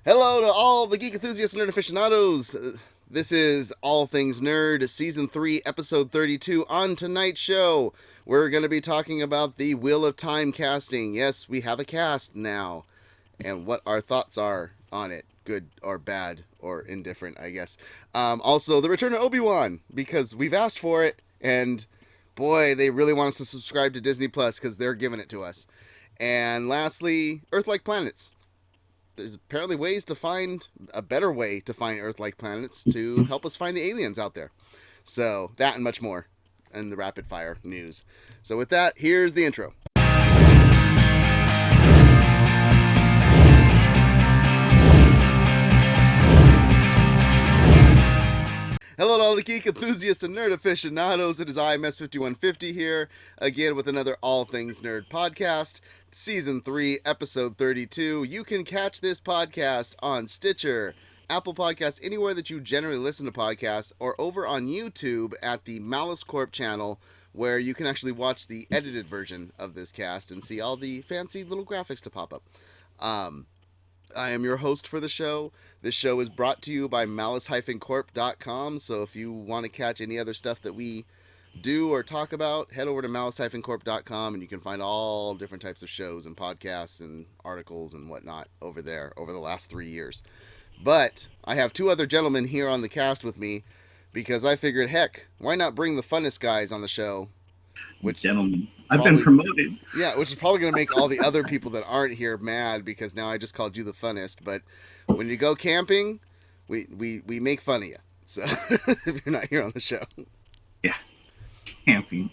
Hello to all the Geek Enthusiasts and Nerd Aficionados. This is All Things Nerd, Season 3, Episode 32. On tonight's show, we're going to be talking about the Wheel of Time casting. Yes, we have a cast now, and what our thoughts are on it, good or bad or indifferent, I guess. Also, the return of Obi-Wan, because we've asked for it, and boy, they really want us to subscribe to Disney Plus because they're giving it to us. And lastly, Earth-like planets. There's apparently ways to find a better way to find Earth-like planets to help us find the aliens out there. So that and much more in the rapid fire news. So with that, here's the intro. Hello to all the geek enthusiasts and nerd aficionados. It is I, MS5150 here, again with another All Things Nerd podcast, Season 3, Episode 32. You can catch this podcast on Stitcher, Apple Podcasts, anywhere that you generally listen to podcasts, or over on YouTube at the Malice Corp channel, where you can actually watch the edited version of this cast and see all the fancy little graphics to pop up. I am your host for the show. This show is brought to you by malice-corp.com, so if you want to catch any other stuff that we do or talk about, head over to malice-corp.com and you can find all different types of shows and podcasts and articles and whatnot over there over the last 3 years. But I have two other gentlemen here on the cast with me because I figured, heck, why not bring the funnest guys on the show? Which gentlemen, I've been promoted. Yeah, which is probably going to make all the other people that aren't here mad because now I just called you the funnest. But when you go camping, we make fun of you. So if you're not here on the show. Yeah, camping.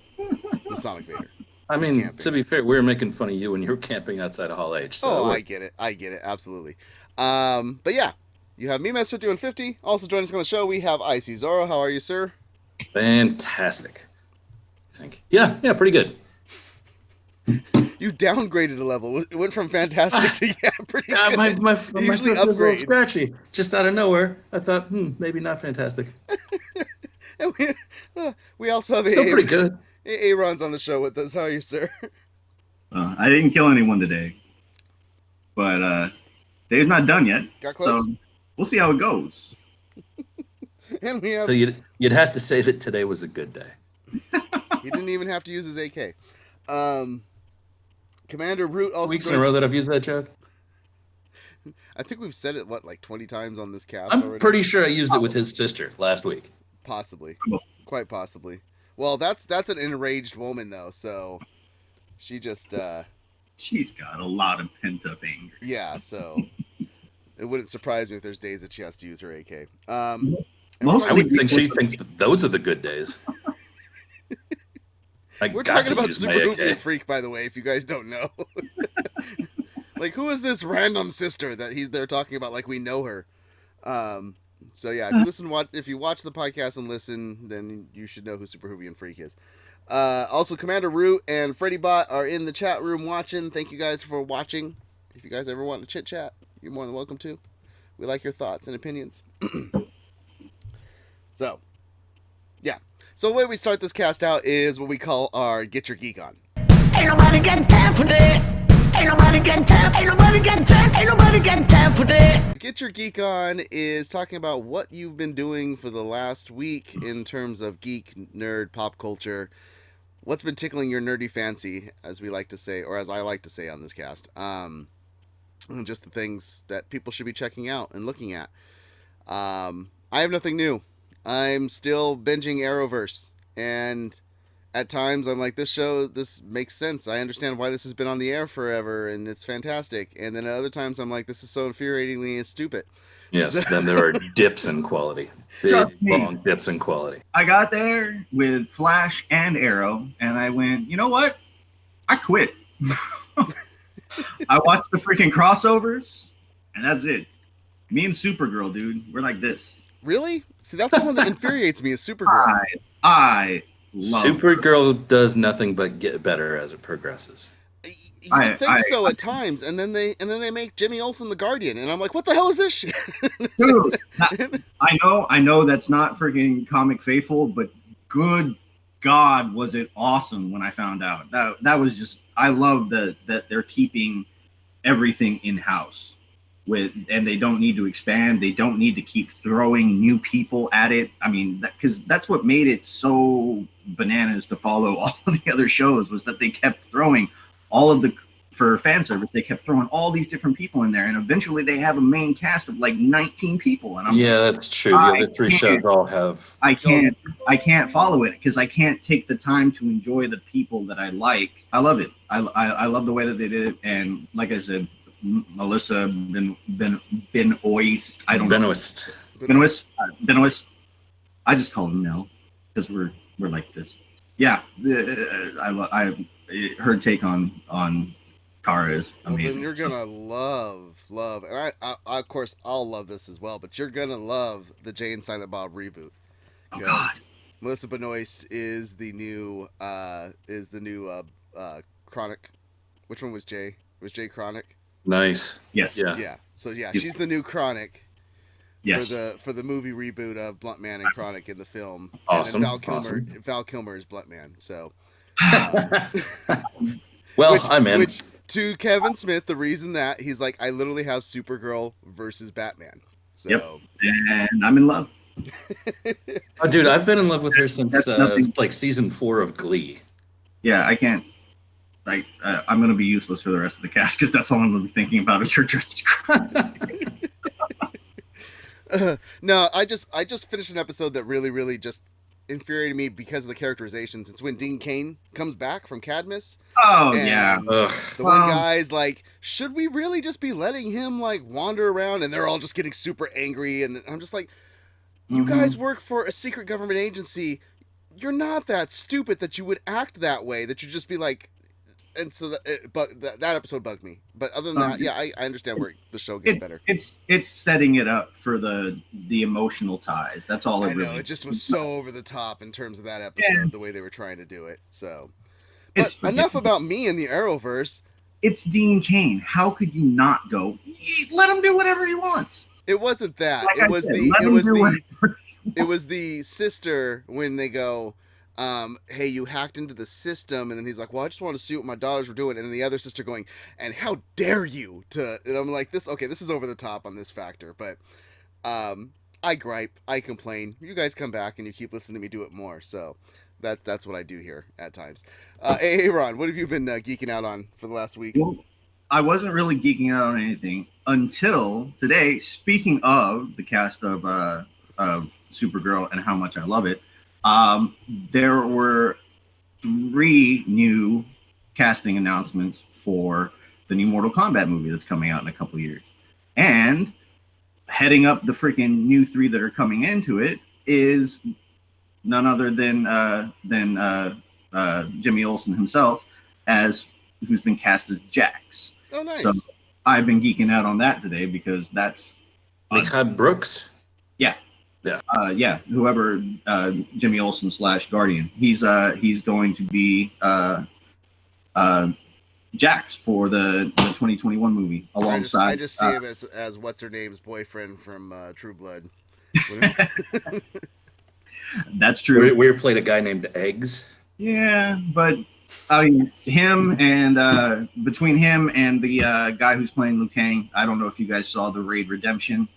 The Sonic Vader. I mean, to be fair, we were making fun of you when you were camping outside of Hall H. So I get it. Absolutely. But yeah, you have me, MS5150. Also joining us on the show, we have Icy Zorro. How are you, sir? Fantastic. I think. Yeah, pretty good. You downgraded a level. It went from fantastic to pretty good. My usually throat was a little scratchy. Just out of nowhere, I thought, maybe not fantastic. And we also have still pretty good. Aaron's on the show with us. How are you, sir? I didn't kill anyone today, but day's not done yet. Got close. So we'll see how it goes. And we have. So you'd have to say that today was a good day. He didn't even have to use his AK. Commander Root also. Weeks in a row that I've used that joke. I think we've said it 20 times on this cast. I'm already? Pretty sure I used it with his sister last week. Possibly, quite possibly. Well, that's an enraged woman though, so she just. She's got a lot of pent up anger. Yeah, so it wouldn't surprise me if there's days that she has to use her AK. I would think she thinks that those are the good days. We're talking about Super Movie Freak, by the way, if you guys don't know. Like, who is this random sister that they're talking about like we know her? So yeah, if you watch the podcast and listen, then you should know who Super Hoovy and Freak is. Also, Commander Root and Freddy Bot are in the chat room watching. Thank you guys for watching. If you guys ever want to chit chat, you're more than welcome to. We like your thoughts and opinions. So, yeah. So the way we start this cast out is what we call our Get Your Geek On. Ain't nobody got time for that. Ain't nobody got time. Ain't nobody got time. Ain't nobody got time for that. Get Your Geek On is talking about what you've been doing for the last week in terms of geek, nerd, pop culture. What's been tickling your nerdy fancy, as we like to say, or as I like to say on this cast. Just the things that people should be checking out and looking at. I have nothing new. I'm still binging Arrowverse, and at times I'm like, this makes sense. I understand why this has been on the air forever, and it's fantastic. And then at other times I'm like, this is so infuriatingly stupid. Yes, then there are dips in quality. Big, long dips in quality. I got there with Flash and Arrow, and I went, you know what? I quit. I watched the freaking crossovers, and that's it. Me and Supergirl, dude, we're like this. Really? See, that's the one that infuriates me is Supergirl. I love Supergirl does nothing but get better as it progresses. You would think so at times, and then they make Jimmy Olsen the Guardian, and I'm like, what the hell is this shit? Dude, I know that's not freaking comic faithful, but good God, was it awesome when I found out. That was just, I love that they're keeping everything in house. and they don't need to expand. They don't need to keep throwing new people at it. I mean, because that's what made it so bananas to follow all of the other shows, was that they kept throwing for fan service, they kept throwing all these different people in there, and eventually they have a main cast of like 19 people. And that's true. The other three shows all have. I can't follow it because I can't take the time to enjoy the people that I like. I love it. I love the way that they did it, and like I said, Melissa Benoist. I don't know. Benoist. I just call him Mel because we're like this. Yeah, her take on Kara is amazing. Well, then you're gonna love, and I of course I'll love this as well. But you're gonna love the Jay and Silent Bob reboot. Oh God. Melissa Benoist is the new Chronic. Which one was Jay? Was Jay Chronic? Nice. Yes. Yeah. So she's the new Chronic. Yes. For the movie reboot of Blunt Man and Chronic in the film. Awesome. And Val Kilmer is Blunt Man. So. Well, I'm in. Which, to Kevin Smith, the reason that he's like, I literally have Supergirl versus Batman. So. Yep. And I'm in love. Oh, dude, I've been in love with her since like season 4 of Glee. Yeah, I can't. Like, I'm going to be useless for the rest of the cast because that's all I'm going to be thinking about is her dress. No, I just finished an episode that really, really just infuriated me because of the characterizations. It's when Dean Cain comes back from Cadmus. Oh, yeah. The one guy's like, should we really just be letting him like wander around? And they're all just getting super angry. And I'm just like, you guys work for a secret government agency. You're not that stupid that you would act that way, that you just be like, and so that episode bugged me. But other than that, yeah, I understand where the show gets better. It's setting it up for the emotional ties. That's all it really. It just was so over the top in terms of that episode, the way they were trying to do it. So, but enough about me and the Arrowverse. It's Dean Cain. How could you not go? Let him do whatever he wants. It wasn't that. Like It was the sister when they go, hey, you hacked into the system, and then he's like, well, I just want to see what my daughters were doing, and then the other sister going, and how dare you to, and I'm like, this is over the top on this factor, but I gripe, I complain, you guys come back and you keep listening to me do it more, so that's what I do here at times. Hey Ron, what have you been geeking out on for the last week? Well, I wasn't really geeking out on anything until today. Speaking of the cast of Supergirl and how much I love it, there were 3 new casting announcements for the new Mortal Kombat movie that's coming out in a couple of years. And heading up the freaking new 3 that are coming into it is none other than Jimmy Olsen himself, who's been cast as Jax. Oh, nice. So I've been geeking out on that today because that's Mehcad Brooks. Yeah. Whoever Jimmy Olsen / Guardian, he's going to be Jax for the 2021 movie alongside. I just see him as what's her name's boyfriend from True Blood. That's true. We played a guy named Eggs. Yeah, but I mean, him and between him and the guy who's playing Liu Kang, I don't know if you guys saw the Raid Redemption.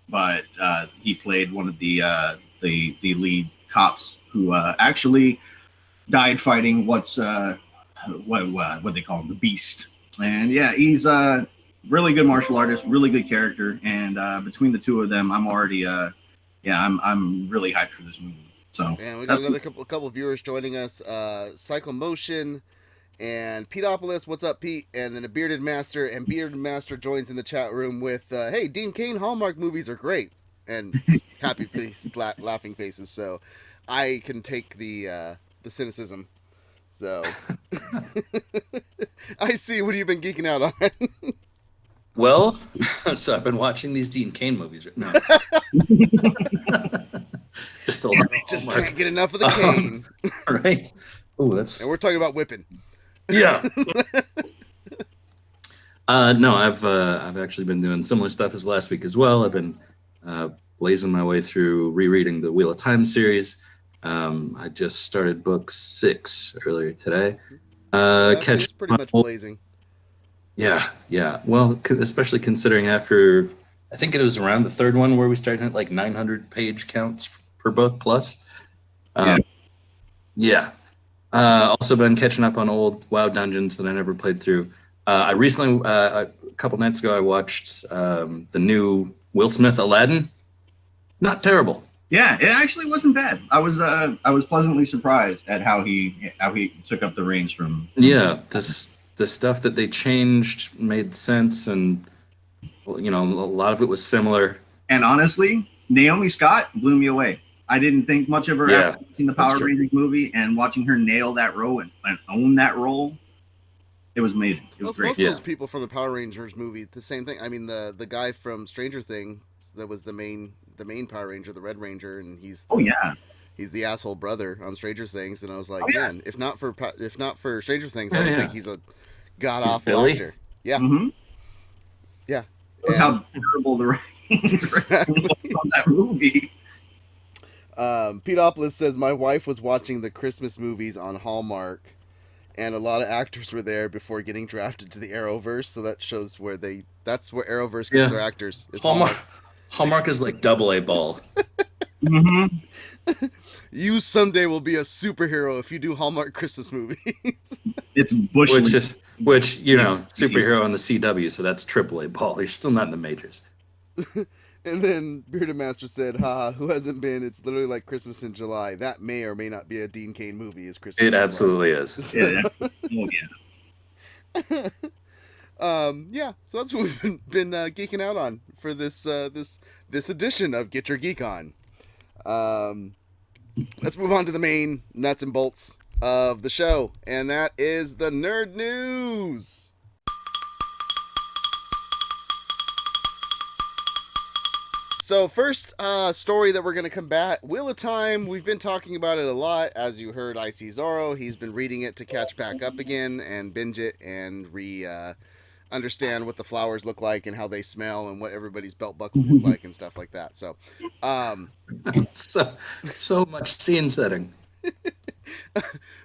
But he played one of the lead cops who actually died fighting what they call him, the Beast. And yeah, he's a really good martial artist, really good character. And between the two of them, I'm already I'm really hyped for this movie. So and we got another couple viewers joining us. Cycle Motion and Peteopolis, what's up, Pete? And then a Bearded Master, and Bearded Master joins in the chat room with, hey, Dean Cain Hallmark movies are great, and happy face, laughing faces. So I can take the cynicism. So I see. What have you been geeking out on? Well, so I've been watching these Dean Cain movies right now. Just can't get enough of the Cain. Right. Oh, that's. And we're talking about whipping. Yeah. No, I've actually been doing similar stuff as last week as well. I've been blazing my way through rereading the Wheel of Time series. I just started book 6 earlier today. It's pretty much blazing. Yeah, yeah. Well, especially considering after, I think it was around the third one where we started at like 900 page counts per book plus. Um, yeah. Also been catching up on old WoW dungeons that I never played through. I recently, a couple nights ago, I watched the new Will Smith Aladdin. Not terrible. Yeah, it actually wasn't bad. I was pleasantly surprised at how he took up the reins from. Yeah, the stuff that they changed made sense, and you know, a lot of it was similar. And honestly, Naomi Scott blew me away. I didn't think much of her after watching the Power Rangers movie, and watching her nail that role and own that role, it was amazing. It was great. Most of those people from the Power Rangers movie, the same thing. I mean, the guy from Stranger Things that was the main Power Ranger, the Red Ranger, and he's he's the asshole brother on Stranger Things. And I was like, man, if not for Stranger Things, I don't think he's a god awful actor. Yeah, yeah. That's how terrible the writing on that movie. Peteopolis says, my wife was watching the Christmas movies on Hallmark, and a lot of actors were there before getting drafted to the Arrowverse, so that shows where that's where Arrowverse gets their actors. Hallmark is like AA ball. You someday will be a superhero if you do Hallmark Christmas movies. It's Bush League. Which you know, superhero on the CW, so that's AAA ball. You're still not in the majors. And then Bearded Master said, haha, who hasn't been? It's literally like Christmas in July. That may or may not be a Dean Cain movie, is Christmas It absolutely is. Yeah. Oh, yeah. Yeah, so that's what we've been geeking out on for this edition of Get Your Geek On. Let's move on to the main nuts and bolts of the show, and that is the nerd news. So first story that we're going to combat, Wheel of Time. We've been talking about it a lot. As you heard, I See Zorro. He's been reading it to catch back up again and binge it and understand what the flowers look like and how they smell and what everybody's belt buckles look like and stuff like that. So, so much scene setting.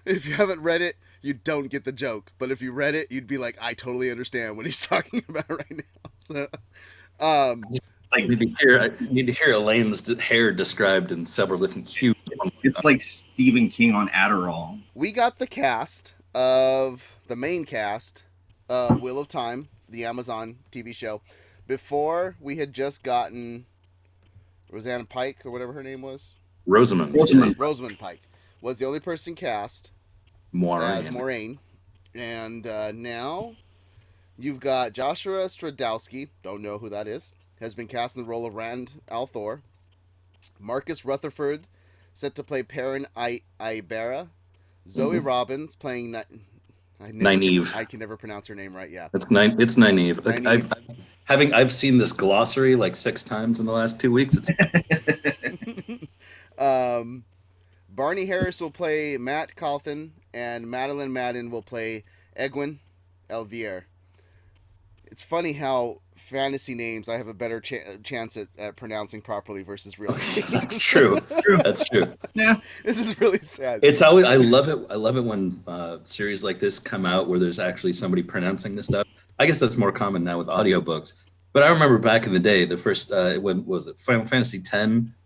If you haven't read it, you don't get the joke. But if you read it, you'd be like, I totally understand what he's talking about right now. So, I need to hear Elaine's hair described in several different hues. It's like Stephen King on Adderall. We got the main cast of Wheel of Time, the Amazon TV show, before we had just gotten Rosamund Pike, or whatever her name was. Rosamund Pike was the only person cast as Moraine. And now you've got Joshua Stradowski, don't know who that is, has been cast in the role of Rand al'Thor. Marcus Rutherford, set to play Perrin Ibarra. Zoe Robbins playing Nynaeve. I can never pronounce her name right. Yeah, it's Nynaeve. Like, I've seen this glossary like 6 times in the last 2 weeks. Barney Harris will play Matt Calthan, and Madeline Madden will play Egwene Elvier. It's funny how fantasy names I have a better chance at pronouncing properly versus real names. That's true. That's true. Yeah, this is really sad. It's always I love it when series like this come out where there's actually somebody pronouncing this stuff. I guess that's more common now with audiobooks. But I remember back in the day, the first when was it Final Fantasy X,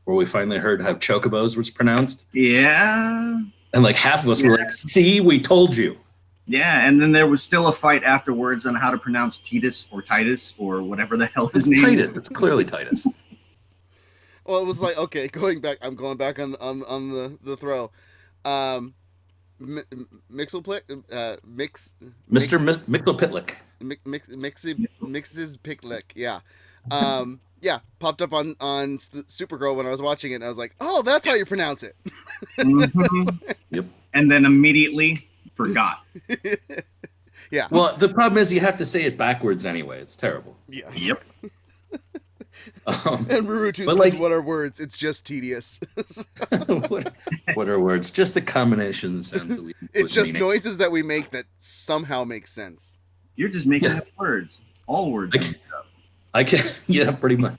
where we finally heard how Chocobos was pronounced. Yeah. And like half of us were like, "See, we told you." Yeah, and then there was still a fight afterwards on how to pronounce Titus or whatever the hell his name is. It's clearly Titus. Well, it was like, okay, I'm going back on the throw. Mixelplick, Mr. Mixelpitlick. Mixes Picklick, yeah. Yeah, popped up on Supergirl when I was watching it, and I was like, oh, that's how you pronounce it. Yep. And then immediately forgot. Yeah. Well, the problem is you have to say it backwards anyway. It's terrible. Yes. Yep. And Rurutu says, like, what are words? It's just tedious. what are words? Just a combination of sounds that we It's just meaning. Noises that we make that somehow make sense. You're just making up words. All words. I can't. Yeah, pretty much.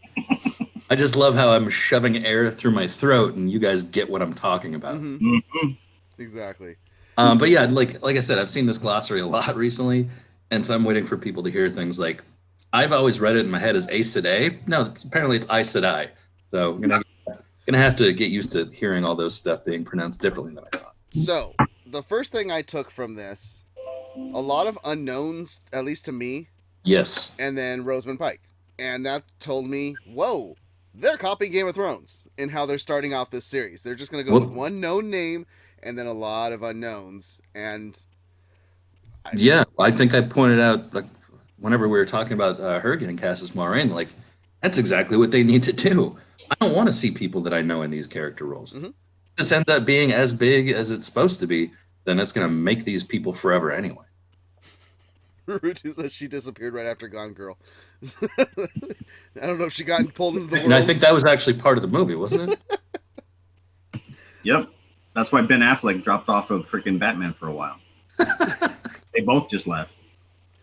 I just love how I'm shoving air through my throat, and you guys get what I'm talking about. Mm-hmm. Exactly. But yeah, like I said, I've seen this glossary a lot recently, And so I'm waiting for people to hear things like, I've always read it in my head as Aes Sedai. No, apparently it's Aes Sedai. So I'm gonna have to get used to hearing all those stuff being pronounced differently than I thought. So, the first thing I took from this, a lot of unknowns, at least to me, Yes. and then Rosamund Pike. And that told me, whoa, they're copying Game of Thrones in how they're starting off this series. They're just going to go with one known name and then a lot of unknowns. And I think I pointed out, like, whenever we were talking about her getting cast as Moiraine, like, that's exactly what they need to do. I don't want to see people that I know in these character roles. Mm-hmm. If this ends up being as big as it's supposed to be, then it's going to make these people forever anyway. Rutu says she disappeared right after Gone Girl. I don't know if she got pulled into the world. And I think that was actually part of the movie, wasn't it? Yep. That's why Ben Affleck dropped off of freaking Batman for a while. They both just left.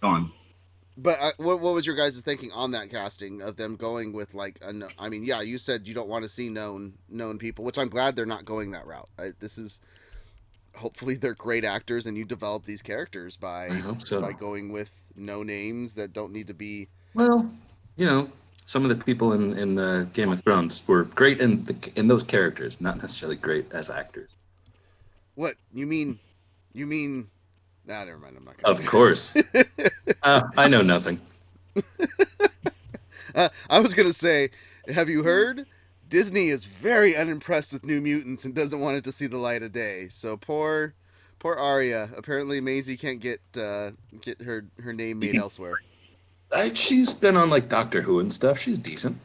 Gone. But what was your guys' thinking on that casting of them going with like I mean, yeah, you said you don't want to see known people, which I'm glad they're not going that route. This is hopefully they're great actors and you develop these characters by going with no names that don't need to be. Well, you know, some of the people in the Game of Thrones were great in those characters, not necessarily great as actors. What you mean? Nah, never mind. I'm not. Of course. I know nothing. I was gonna say, have you heard? Disney is very unimpressed with New Mutants and doesn't want it to see the light of day. So poor Arya. Apparently, Maisie can't get her name made elsewhere. She's been on like Doctor Who and stuff. She's decent.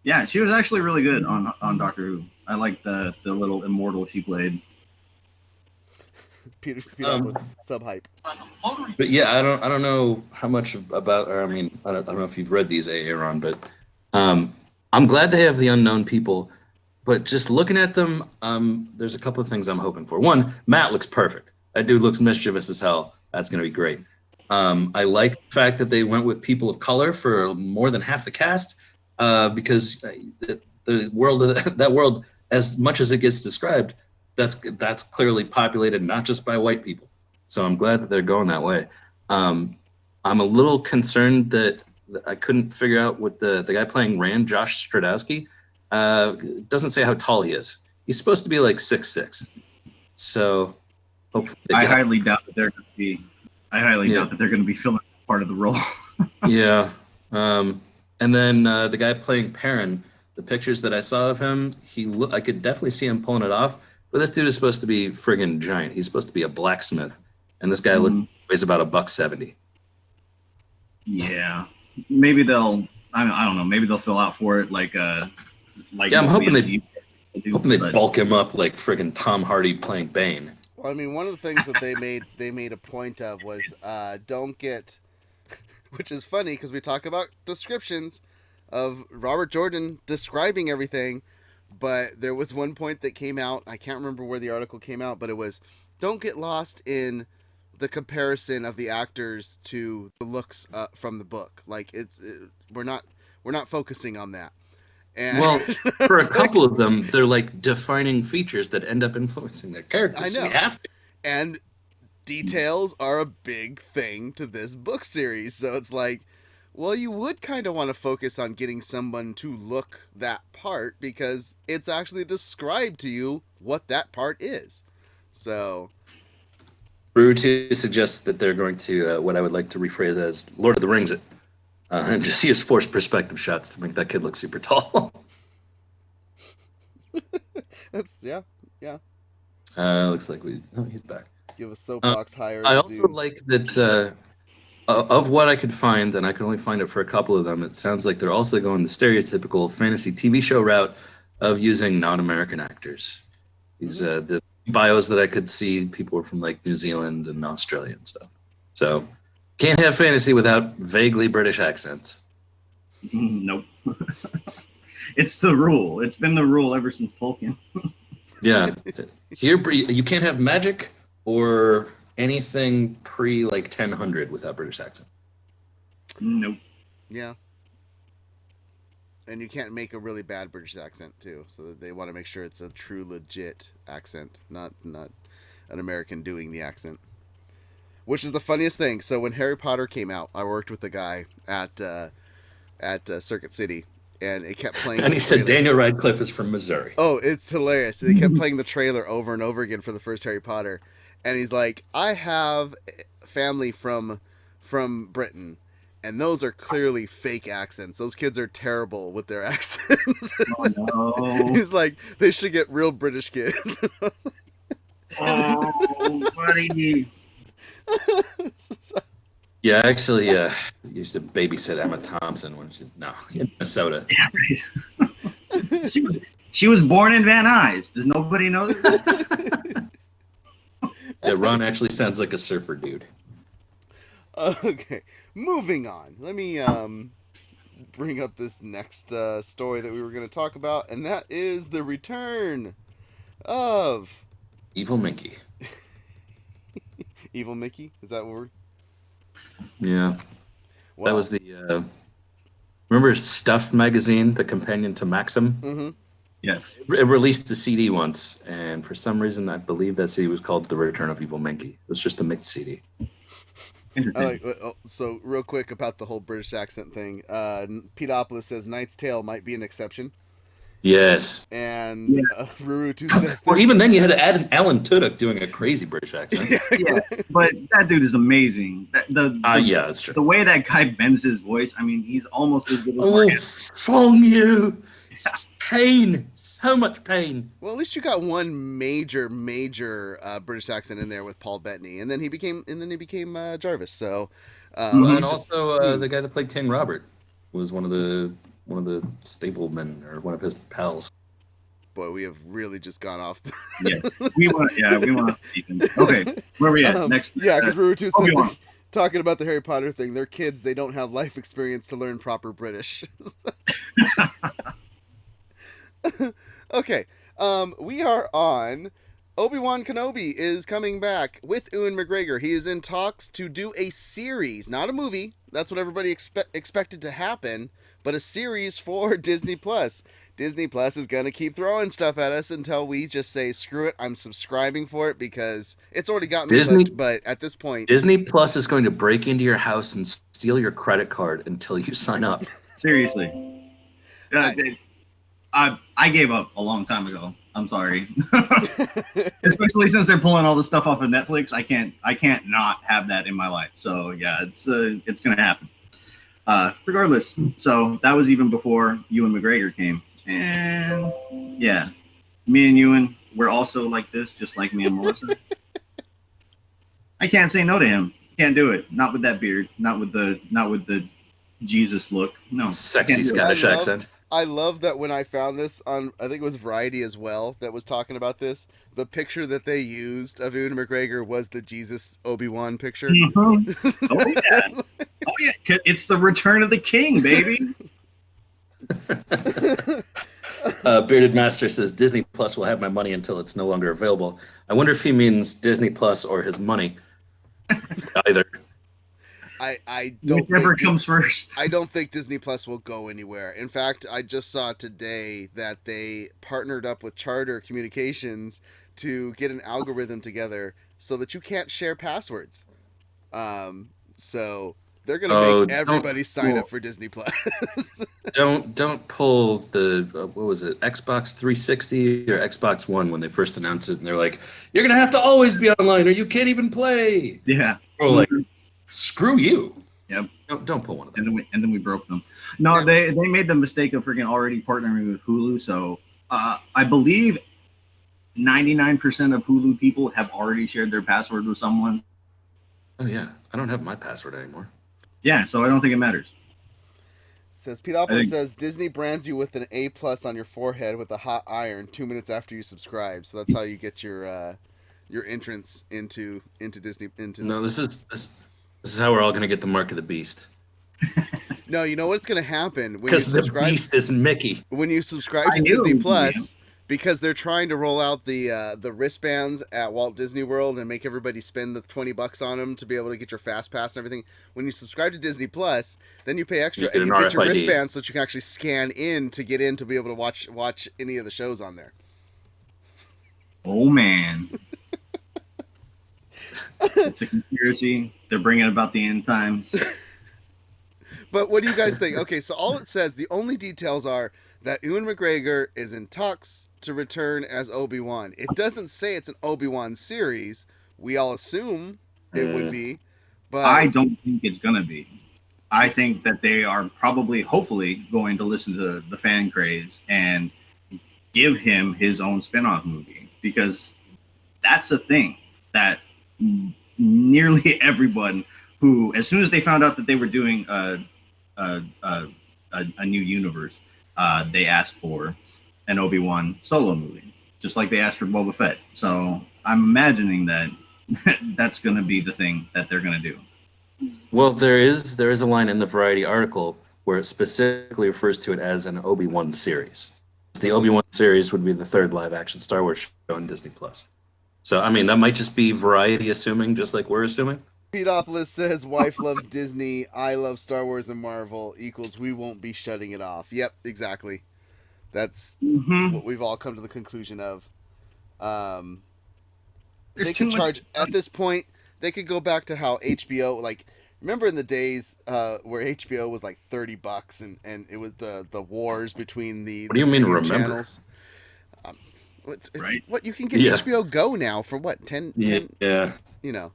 Yeah, she was actually really good on Doctor Who. I like the little immortal she played. Peter was sub-hype. But yeah, I don't know how much about. Or I mean, I don't know if you've read these, Aaron, but I'm glad they have the unknown people. But just looking at them, there's a couple of things I'm hoping for. One, Matt looks perfect. That dude looks mischievous as hell. That's gonna be great. I like the fact that they went with people of color for more than half the cast, because the world, as much as it gets described, that's clearly populated not just by white people. So I'm glad that they're going that way. I'm a little concerned that I couldn't figure out what the guy playing Rand, Josh Stradowski, doesn't say how tall he is. He's supposed to be like 6'6". So hopefully I highly doubt that they're going to be. Doubt that they're going to be filling part of the role. Yeah. And then the guy playing Perrin, the pictures that I saw of him, I could definitely see him pulling it off. But this dude is supposed to be friggin' giant. He's supposed to be a blacksmith, and this guy weighs about $170. Yeah, maybe they'll. I don't know. Maybe they'll fill out for it like. Yeah, I'm hoping they bulk him up like friggin' Tom Hardy playing Bane. Well, I mean, one of the things that they made a point of was don't get, which is funny because we talk about descriptions of Robert Jordan describing everything. But there was one point that came out, I can't remember where the article came out, but it was, don't get lost in the comparison of the actors to the looks from the book. Like we're not focusing on that. And well, for a couple of them, they're like defining features that end up influencing their characters. I know. We have to. And details are a big thing to this book series. So it's like, well, you would kind of want to focus on getting someone to look that part because it's actually described to you what that part is. So, Brew2 suggests that they're going to what I would like to rephrase as Lord of the Rings it, and just use forced perspective shots to make that kid look super tall. That's yeah. Looks like he's back. Give a soapbox higher. I also like that. Of what I could find, and I could only find it for a couple of them, it sounds like they're also going the stereotypical fantasy TV show route of using non-American actors. These the bios that I could see, people were from like New Zealand and Australia and stuff. So can't have fantasy without vaguely British accents. Nope. It's the rule. It's been the rule ever since Tolkien. Yeah. Here you can't have magic or anything pre like 1000 without British accents. Nope. Yeah. And you can't make a really bad British accent too, so they want to make sure it's a true legit accent, not an American doing the accent. which is the funniest thing. So when Harry Potter came out, I worked with a guy at Circuit City, and it kept playing. And he said Daniel Radcliffe is from Missouri. Oh, it's hilarious. They kept playing the trailer over and over again for the first Harry Potter, and he's like, "I have family from Britain, and those are clearly fake accents. Those kids are terrible with their accents." Oh, no. He's like, "They should get real British kids." Oh, buddy. Yeah, actually, used to babysit Emma Thompson when she in Minnesota. Yeah, right. she was born in Van Nuys. Does nobody know that? Yeah, Ron actually sounds like a surfer dude. Okay, moving on. Let me bring up this next story that we were going to talk about, and that is the return of Evil Mickey. Evil Mickey. Is that what we're? Yeah, Wow. that was the. Remember Stuff magazine, the companion to Maxim? Mm-hmm. Yes. It released a CD once, and for some reason, I believe that CD was called The Return of Evil Mickey. It was just a mixed CD. So real quick about the whole British accent thing. Peteopolis says Knight's Tale might be an exception, Yes. and Rurutu says. Well, even then, you had to add an Alan Tudyk doing a crazy British accent. Yeah, but that dude is amazing. Yeah, that's true. The way that guy bends his voice, I mean, he's almost as good as Oh, from you, pain, so much pain. Well, at least you got one major British accent in there with Paul Bettany, and then he became Jarvis. So, And also the guy that played King Robert was one of the stablemen or one of his pals. Boy, we have really just gone off. Yeah, we want to deepen. Okay, where are we at next? Yeah, because Rurutu said Obi-Wan. talking about the Harry Potter thing. They're kids; they don't have life experience to learn proper British. Okay, we are on. Obi-Wan Kenobi is coming back with Ewan McGregor. He is in talks to do a series, not a movie. That's what everybody expected to happen, but a series for Disney Plus. Disney Plus is going to keep throwing stuff at us until we just say, screw it, I'm subscribing for it, because it's already got me hooked, but at this point... Disney Plus is going to break into your house and steal your credit card until you sign up. Seriously. I gave up a long time ago. I'm sorry. Especially since they're pulling all the stuff off of Netflix. I can't not have that in my life. So yeah, it's gonna happen. Regardless, so that was even before Ewan McGregor came. And yeah, me and Ewan, we're also like this, just like me and Melissa. I can't say no to him. Can't do it. Not with that beard. Not with the Jesus look. No. Sexy Scottish accent. I love that when I found this on, I think it was Variety as well, that was talking about this. The picture that they used of Ewan McGregor was the Jesus Obi-Wan picture. Mm-hmm. Oh yeah, oh yeah, it's the Return of the King, baby. Bearded Master says Disney Plus will have my money until it's no longer available. I wonder if he means Disney Plus or his money. Either. I don't Whichever comes first. I don't think Disney Plus will go anywhere. In fact, I just saw today that they partnered up with Charter Communications to get an algorithm together so that you can't share passwords. So they're gonna make everybody sign up for Disney Plus. Don't pull the what was it, Xbox 360 or Xbox One when they first announced it, and they're like, "You're gonna have to always be online, or you can't even play." Yeah. Or like, screw you. Yep. Don't pull one of them. And then we broke them. No, they made the mistake of freaking already partnering with Hulu. So I believe 99% of Hulu people have already shared their password with someone. Oh yeah, I don't have my password anymore. Yeah, so I don't think it matters. Says Peteopolis says Disney brands you with an A+ on your forehead with a hot iron 2 minutes after you subscribe. So that's how you get your entrance into Disney. No, this is how we're all gonna get the mark of the beast. No, you know what's gonna happen when you Because the subscribe. beast is Mickey. When you subscribe to Disney Plus, because they're trying to roll out the wristbands at Walt Disney World and make everybody spend the $20 on them to be able to get your fast pass and everything. When you subscribe to Disney Plus, then you pay extra and you get your wristband so that you can actually scan in to get in to be able to watch any of the shows on there. Oh man. It's a conspiracy. They're bringing about the end times. But what do you guys think? Okay, so all it says, the only details are that Ewan McGregor is in talks to return as Obi-Wan. It doesn't say it's an Obi-Wan series. We all assume it would be, but I don't think it's going to be. I think that they are probably, hopefully, going to listen to the fan craze and give him his own spin-off movie, because that's a thing that nearly everyone who, as soon as they found out that they were doing a new universe, they asked for an Obi-Wan solo movie, just like they asked for Boba Fett. So I'm imagining that that's going to be the thing that they're going to do. Well, there is a line in the Variety article where it specifically refers to it as an Obi-Wan series. The Obi-Wan series would be the third live-action Star Wars show on Disney Plus. So, I mean, that might just be Variety assuming, just like we're assuming. Peteopolis says, wife loves Disney, I love Star Wars and Marvel, equals we won't be shutting it off. Yep, exactly. That's what we've all come to the conclusion of. They could charge, at this point, they could go back to how HBO, like, remember in the days where HBO was like $30 and it was the wars between the What do you mean remember? channels? It's right. What you can get HBO Go now for what, 10 Yeah. You know,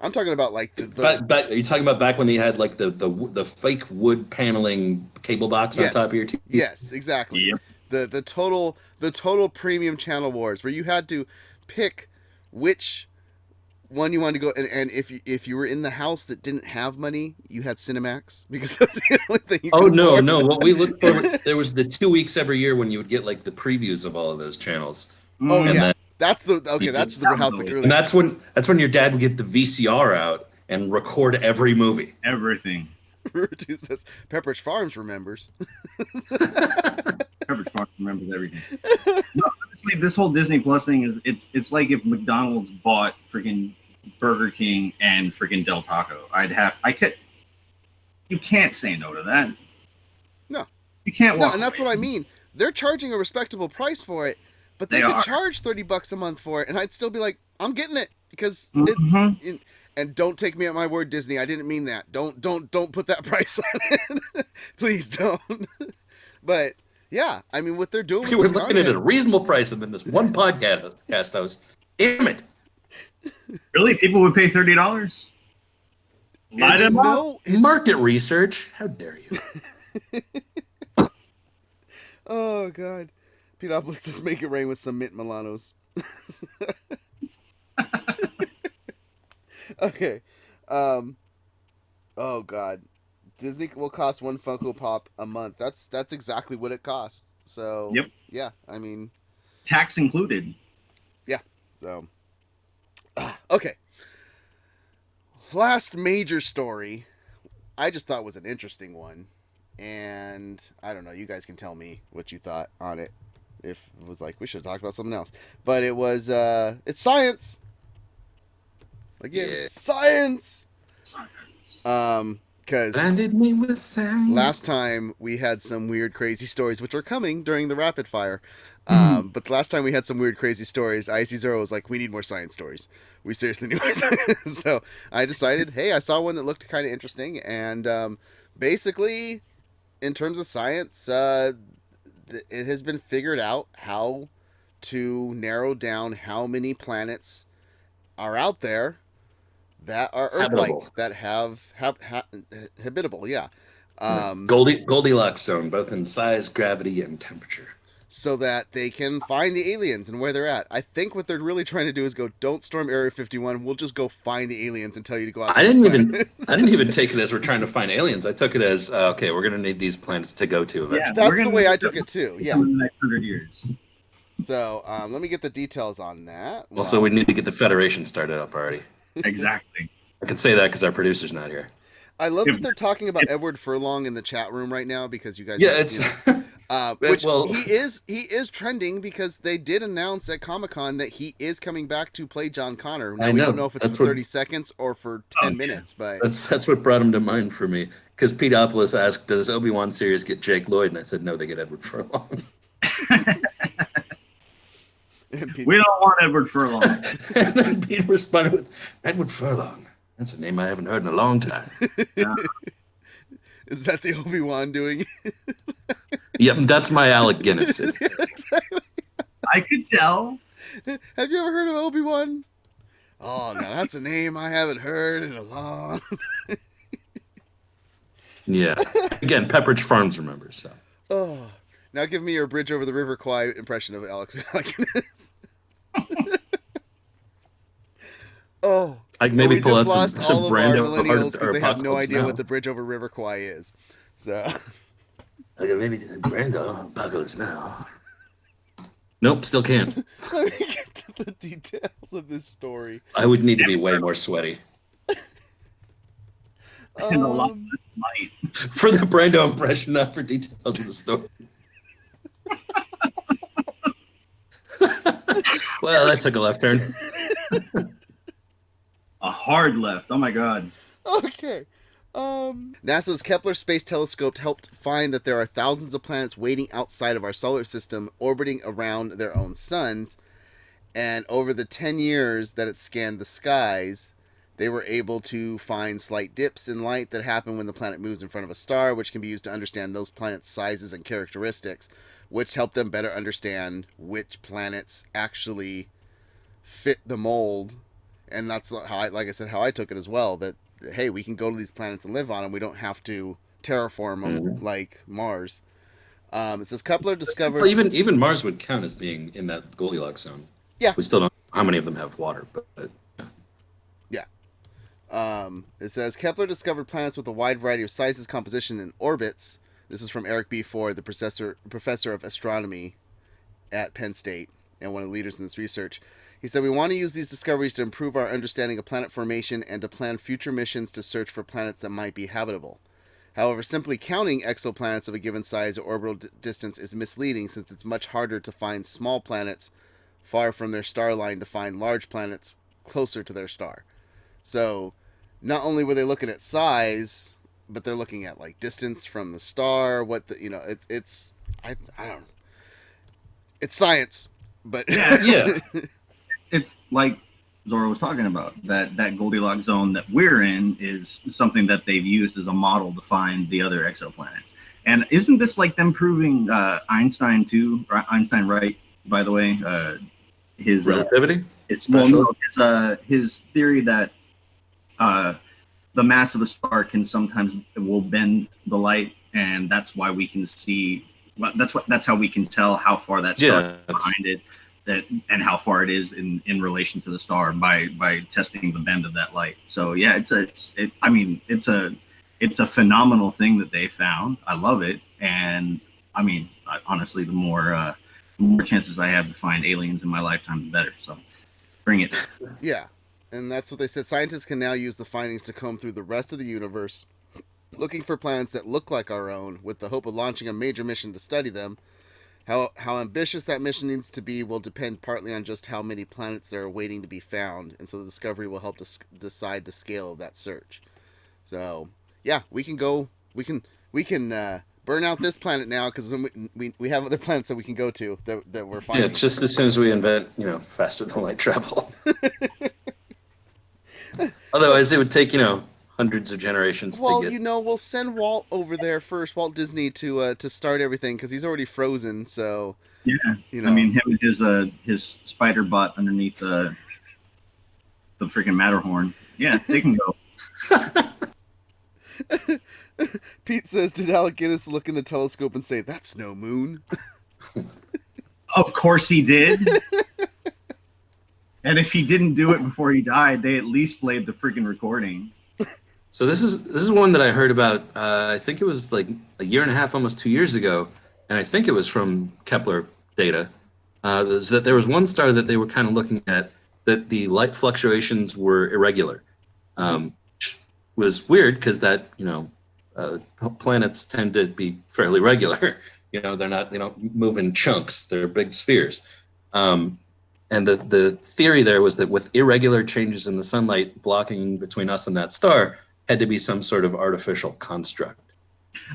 I'm talking about like the Back, are you talking about back when they had like the fake wood paneling cable box on top of your TV? Yes, exactly. Yep. The total premium channel wars where you had to pick which one you wanted to go, and if you were in the house that didn't have money, you had Cinemax, because that's the only thing you could afford. No. What we looked for, there was the 2 weeks every year when you would get like the previews of all of those channels. Oh And yeah, then that's the house that and that's when your dad would get the VCR out and record every movie. Everything. Rutu says Pepperidge Farms remembers. Pepperidge Farm remembers everything. No, honestly, this whole Disney Plus thing is it's like if McDonald's bought freaking Burger King and freaking Del Taco. You can't say no to that. No. You can't walk and that's away. what I mean. They're charging a respectable price for it, but they could charge $30 a month for it, and I'd still be like, I'm getting it, because and don't take me at my word, Disney. I didn't mean that. Don't put that price on it. Please don't. But yeah, I mean, what they're doing. You were looking at a reasonable price, and then this one podcast host. Damn it! Really, people would pay $30? Lie to them all? Market research. How dare you? Oh God, Peteopolis says make it rain with some mint Milanos. Okay. Oh God, Disney will cost one Funko Pop a month. That's exactly what it costs. So Yep. Yeah, I mean, Tax included. yeah. So okay. Last major story, I just thought was an interesting one, and I don't know. You guys can tell me what you thought on it. If it was like we should have talked about something else, but it was it's science. Again, it's science. Because Blinded me with science. last time we had some weird, crazy stories, which are coming during the rapid fire. But the last time we had some weird, crazy stories, Icy Zero was like, we need more science stories. We seriously need more science. So I decided, hey, I saw one that looked kind of interesting. And basically, in terms of science, it has been figured out how to narrow down how many planets are out there that are Earth-like, Habitable. that have habitable, yeah. Goldilocks zone, both in size, gravity, and temperature. So that they can find the aliens and where they're at. I think what they're really trying to do is go, don't storm Area 51. We'll just go find the aliens and tell you to go out. I didn't even take it as we're trying to find aliens. I took it as okay, we're gonna need these planets to go to eventually. Yeah, That's the way I took it too. Yeah. In the next 100 years. So let me get the details on that. Also, we need to get the Federation started up already. Exactly. I can say that because our producer's not here. I love that they're talking about Edward Furlong in the chat room right now, because you guys. Yeah, it's. Which well, he is trending, because they did announce at Comic-Con that he is coming back to play John Connor. Now, we don't know if it's for 30 seconds or for 10 minutes, but that's what brought him to mind for me. Because Peteopolis asked, "Does Obi-Wan series get Jake Lloyd?" And I said, "No, they get Edward Furlong." We don't want Edward Furlong. And then Pete responded with, Edward Furlong. That's a name I haven't heard in a long time. Yeah. Is that the Obi-Wan doing? Yep, that's my Alec Guinness. It's, Yeah, exactly. I could tell. Have you ever heard of Obi-Wan? Oh, no, that's a name I haven't heard in a long... yeah. Again, Pepperidge Farms remembers, so. Oh. Now give me your Bridge Over the River Kwai impression of Alec Guinness. Oh. I can maybe we pull just out lost some all of our Brando millennials because or they have no Apocalypse idea Now. what the Bridge Over River Kwai is. So... Okay, maybe Brando, Apocalypse Now. Nope, still can't. Let me get to the details of this story. I would need to be way more sweaty. And a lot less light. For the Brando impression, not for details of the story. Well, that took a left turn. A hard left. Oh my god. Okay. NASA's Kepler Space Telescope helped find that there are thousands of planets waiting outside of our solar system, orbiting around their own suns. And over the 10 years that it scanned the skies, they were able to find slight dips in light that happen when the planet moves in front of a star, which can be used to understand those planets' sizes and characteristics, which help them better understand which planets actually fit the mold. And that's how like I said, how I took it as well, that hey, we can go to these planets and live on them. We don't have to terraform them like Mars. It says Kepler discovered... Well, even Mars would count as being in that Goldilocks zone. Yeah. We still don't know how many of them have water, but yeah. It says Kepler discovered planets with a wide variety of sizes, composition, and orbits. This is from Eric B. Ford, the professor of astronomy at Penn State and one of the leaders in this research. He said, we want to use these discoveries to improve our understanding of planet formation and to plan future missions to search for planets that might be habitable. However, simply counting exoplanets of a given size or orbital distance is misleading, since it's much harder to find small planets far from their star line to find large planets closer to their star. So, not only were they looking at size, but they're looking at like distance from the star. What the it's I don't. It's science, but yeah. It's like Zora was talking about, that Goldilocks zone that we're in is something that they've used as a model to find the other exoplanets. And isn't this like them proving Einstein too? Einstein, right? By the way, his relativity. His theory that the mass of a star can sometimes will bend the light, and that's why we can see. That's how we can tell how far that star is behind it. And how far it is in relation to the star by testing the bend of that light. So yeah, it's a phenomenal thing that they found. I love it, and I mean, honestly, the more chances I have to find aliens in my lifetime, the better. So bring it. Yeah, and that's what they said. Scientists can now use the findings to comb through the rest of the universe, looking for planets that look like our own, with the hope of launching a major mission to study them. How ambitious that mission needs to be will depend partly on just how many planets there are waiting to be found, and so the discovery will help to decide the scale of that search. So, yeah, we can burn out this planet now, because we have other planets that we can go to that we're finding. Yeah, just as soon as we invent, faster than light travel. Otherwise, it would take, hundreds of generations to get... we'll send Walt over there first, Walt Disney, to start everything, because he's already frozen, so... Yeah, I mean, him and his spider bot underneath the freaking Matterhorn. Yeah, they can go. Pete says, did Alec Guinness look in the telescope and say, that's no moon? Of course he did. And if he didn't do it before he died, they at least played the freaking recording. So this is one that I heard about. I think it was like a year and a half, almost 2 years ago, and I think it was from Kepler data. Is that there was one star that they were kind of looking at that the light fluctuations were irregular, which was weird because that planets tend to be fairly regular. They don't move in chunks. They're big spheres. And the theory there was that with irregular changes in the sunlight blocking between us and that star, had to be some sort of artificial construct.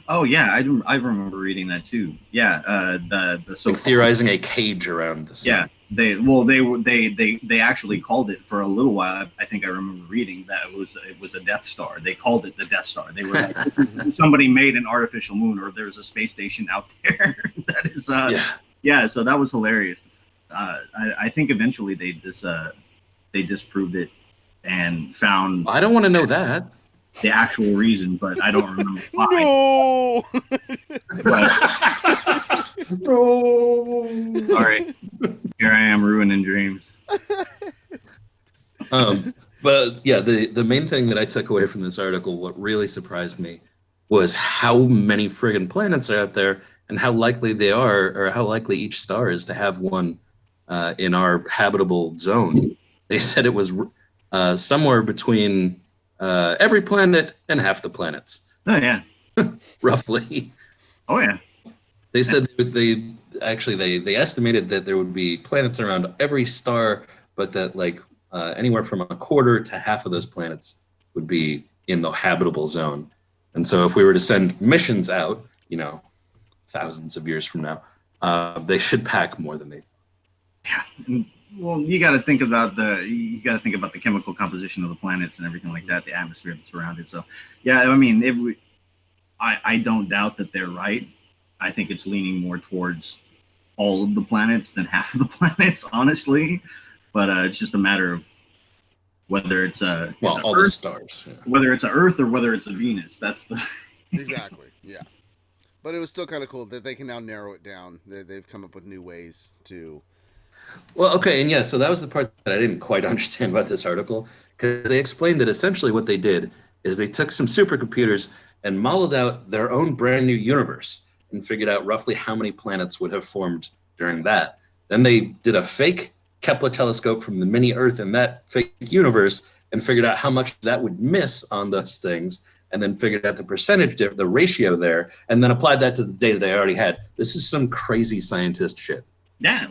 Oh yeah, I remember reading that too. Yeah, the so theorizing a cage around the sun. Yeah, They actually called it for a little while. I think I remember reading that it was a Death Star. They called it the Death Star. They were like, somebody made an artificial moon, or there's a space station out there. That is yeah. So that was hilarious. I think eventually they disproved it and found. I don't want to know that. The actual reason, but I don't remember why. No. No. Sorry. Here I am ruining dreams. But yeah, the main thing that I took away from this article, what really surprised me, was how many friggin' planets are out there, and how likely they are, or how likely each star is to have one in our habitable zone. They said it was somewhere between every planet and half the planets. Oh yeah, roughly. Oh yeah. They said they estimated that there would be planets around every star, but that like anywhere from a quarter to half of those planets would be in the habitable zone. And so if we were to send missions out, thousands of years from now, they should pack more than they thought. Yeah. Well, you got to think about the chemical composition of the planets and everything like that, the atmosphere that's around it. So, yeah, I mean, I don't doubt that they're right. I think it's leaning more towards all of the planets than half of the planets, honestly. But it's just a matter of whether it's all Earth, the stars, yeah. Whether it's an Earth or whether it's a Venus. That's the Exactly. Yeah. But it was still kind of cool that they can now narrow it down. They've come up with new ways to. Well, okay, and yeah, so that was the part that I didn't quite understand about this article, because they explained that essentially what they did is they took some supercomputers and modeled out their own brand new universe and figured out roughly how many planets would have formed during that. Then they did a fake Kepler telescope from the mini Earth in that fake universe and figured out how much that would miss on those things, and then figured out the percentage, the ratio there, and then applied that to the data they already had. This is some crazy scientist shit. Yeah,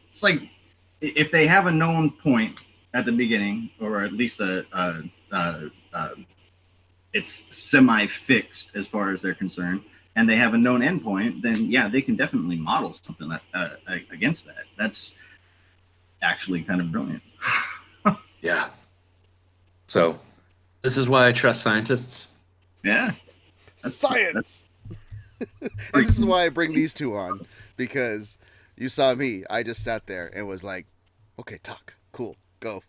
it's like if they have a known point at the beginning, or at least it's semi-fixed as far as they're concerned, and they have a known endpoint, then yeah, they can definitely model something like, against that. That's actually kind of brilliant. Yeah. So this is why I trust scientists. Yeah. Science! And this is why I bring these two on, because you saw me. I just sat there and was like, okay, talk. Cool. Go.